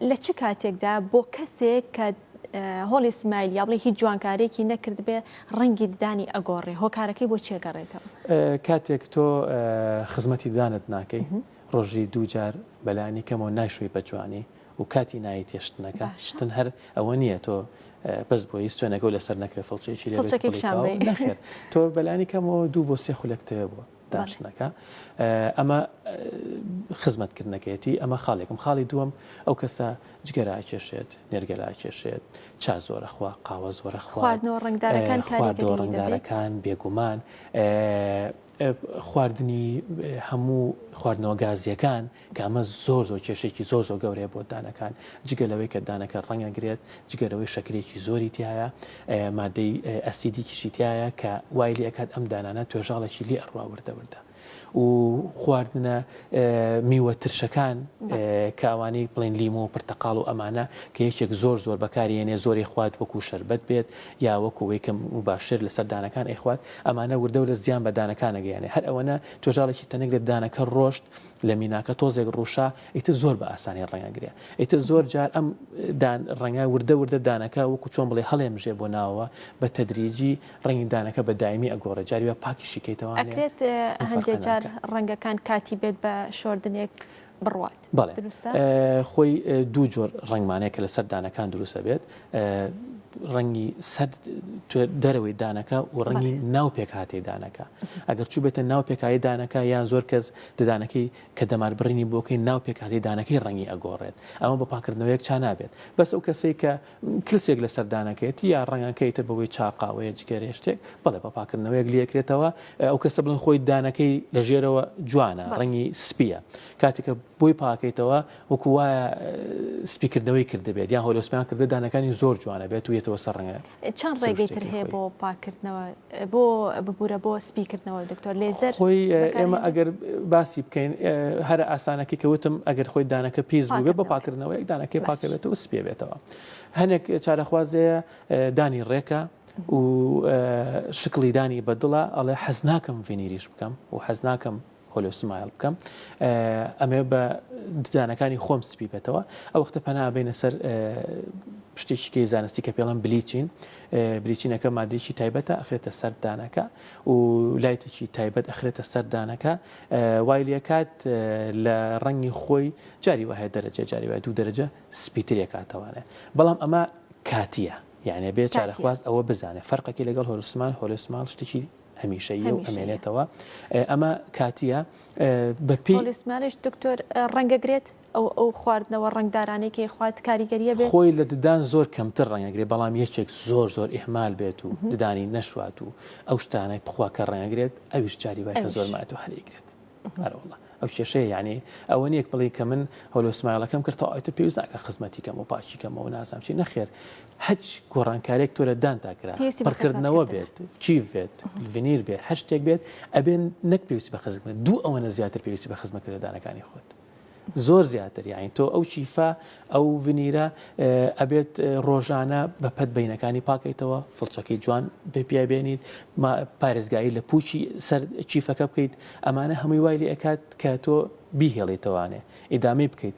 لە چ کاتێکدا بۆ کەسێک کە هۆڵی سمایل یا بڵێ هیچ جوانکارێکی نەکرد بێ ڕەنگی ددانی ئەگۆڕێ هۆکارەکەی بۆ چێگەڕێتەوە کاتێک تۆ خزمەتی دانت ناکەی ڕۆژی دووجار بەلایانی کەمەوە نایشوی بە جوانی و کاتی نایی تێشتنەکە شتن هەر ئەوە نییە تۆ بەس بۆی سوێنەکە و لەسەر نەکرێت فڵچێکی لێ نەخێر تۆ بەلایانی کەمەوە دوو بۆ سێ خولەکتەوە بووە داشتنەکە ئەمە خزمەتکردنەکەیەتی ئەمە خاڵێکم خاڵی دووەم ئەو کەسە جگەرە ئاکێشێت نێرگەلە ئاکێشێت چا زۆرە خوا قاوە زۆرە خواردنەوە ڕنگدارەکان بێگومان خواردنی هەموو خواردنەوە گازیەکان کە ئەمە زۆر کێشێکی زۆر گەورەیە بۆ دانەکان جگە لەوەی کە دانەکە ڕەنگەگرێت جگەرەوەی شەکرێکی زۆری تایە مادەی ئەسیدیکیشی تایە کە وای لێ ئەکات ئەم دانانە توێژاڵێکی لێ ئەڕوا وردەوردە و خواردنە میوە ترشەکان کە ئەوانەی بڵێن لیمۆ و پرتەقاڵ و ئەمانە کە یەکێک زۆر بەکارێنێ زۆری خوارد وەکو شەربەت بێت یا وەکو وەیکەم مباشر لەسەر دانەکان ئەیخوات ئەمانە وردەورە زیان بە دانەکانە گەیانێ هەر ئەوەنە توێژاڵێکی تەنەگرێت دانەکە ڕۆشت لە میناکە تۆزێک ڕوشا ئیتر زۆر بە ئاسانی ڕەنگەگرێ ئیتر زۆر جار ئەم ڕەنگە وردە دانەکە وەکو چۆن بڵێ هەڵێمژێ بۆ ناوە بە تەدریجی ڕەنگی دانەکە بە دایمی ئەگۆڕە جاریوە پاکیشی کەیتەوە ئەکرێت هەندێک جار ڕەنگەکان کاتی بێت بە شۆردنێک بڕوات بەڵێ خۆی دوو جۆر ڕنگمانەیە کە لەسەر دانەکان دروستە بێت ڕەنگی دەرەوەی دانەکە و ڕەنگی ناو پێکهاتەی دانەکە ئەگەر چوو بێتە ناو پێکایی دانەکە یان زۆر کەس ددانەکەی کە دەمار بڕینی بۆکەی ناو پێکهاتی دانەکەی ڕەنگی ئەگۆڕێت ئەمە بە پاکردنەوەیەک چا نابێت بەس ئەو کەسەی کە کلسێک لەسەر دانەکەیەتی یا ڕەنگەکەیتە بەوەی چاقاوەیە جگەرێ شتێک بەڵێ بە پاکردنەوەیەک لێکرێتەوە ئەو کەسە بڵێن خۆی دانەکەی لە ژێرەوە جوانە ڕەنگی سپیە کاتێکە بۆی پاکەیتەوە وەکو وایە سپیکردنەوەی کردبێت یان هۆلۆسپیان کردە دانەکانی زۆر جوانە بێت و یێتەوە سەر ڕەنگە چەند ڕێگەی تر هەیە بۆ پاکردنەوە بۆ ببوورە بۆ سپیکردنەوە دکتۆر لێزەر خۆی ئێمە ئەگەر باسی بکەین هەر ئاسانەکەی کەوتم ئەگەر خۆی دانەکە پیس بوو بە پاکردنەوە یەک دانەکەی پاکەوێت و سپێ بێتەوە هەنێک چارەخوازەیە دانی ڕێکە و شکلی دانی بەدڵە ئەڵێ حەز ناکەم ڤینیریش بکەم و حەز ناکەم هۆلۆسمایل بکەم ئەمێ بە ددانەکانی خۆم سپی بێتەوە ئەو وەختە پەنا بینە سەر شتێکی زانستی کە پێڵم بلیچینەکە مادەیەکی تایبەتە ئەخرێتە سەر دانەکە و لایتێکی تایبەت ئەخرێتە سەر دانەکە وای لێکات لە ڕەنگی خۆی جاری وهەیە دەرەجە جاری وای دوو دەرەجە سپیترێک کاتەوانێ بەڵام ئەمە کاتیە یعنی بێ چارەخواز ئەوە بزانێ فەرقێکی لەگەڵ هۆلۆسمال شتێکی هەمیشەیە و ئەمێنێتەوە ئەمە کاتیە بەپی هۆلۆسمالش دکتۆر ڕەنگەگرێت ئەو خواردنەوە ڕنگدارانێکی خوارد کاریگەریە بێت خۆی لە ددان زۆر کەمتر ڕەنگەگرێت بەڵام یەکێک زۆر ئیحمال بێت و ددانی نەشوات و ئەو شتانەی بخوا کە ڕەنگەگرێت ئەویش جاری وای کە زۆر ماتۆ هەرێگرێت هەرەوڵە ئەو کێشەیە یعنی ئەوە نیەک بڵێ کە من هۆلۆسمایلەکەم کردەوە ئایتر پێویست ناکە خزمەتی کەم و پاچی کەمەوە نازانم چی نەخێر هەچ گۆڕانکارێک تۆ لە دانتاکرا پڕکردنەوە بێت چیف بێت ڤینیر بێت هەر شتێک بێت ئەبێن نەک پێویستی بە خزمەت دوو ئەوەنە زیاتر پێویستی بە خزمەتکردنەکانی خۆت زۆر زیاتر یعنی تۆ ئەو چیفە ئەو ڤینیرە ئەبێت ڕۆژانە بە پەت بینەکانی پاکەیتەوە فڵچەکەی جوان بێنیت پارێزگایی لە پوچی سەر چیفەکە بکەیت ئەمانە هەمووی وای لێ ئەکات کە تۆ بیهێڵیتەوانێ ئیدامی بکەیت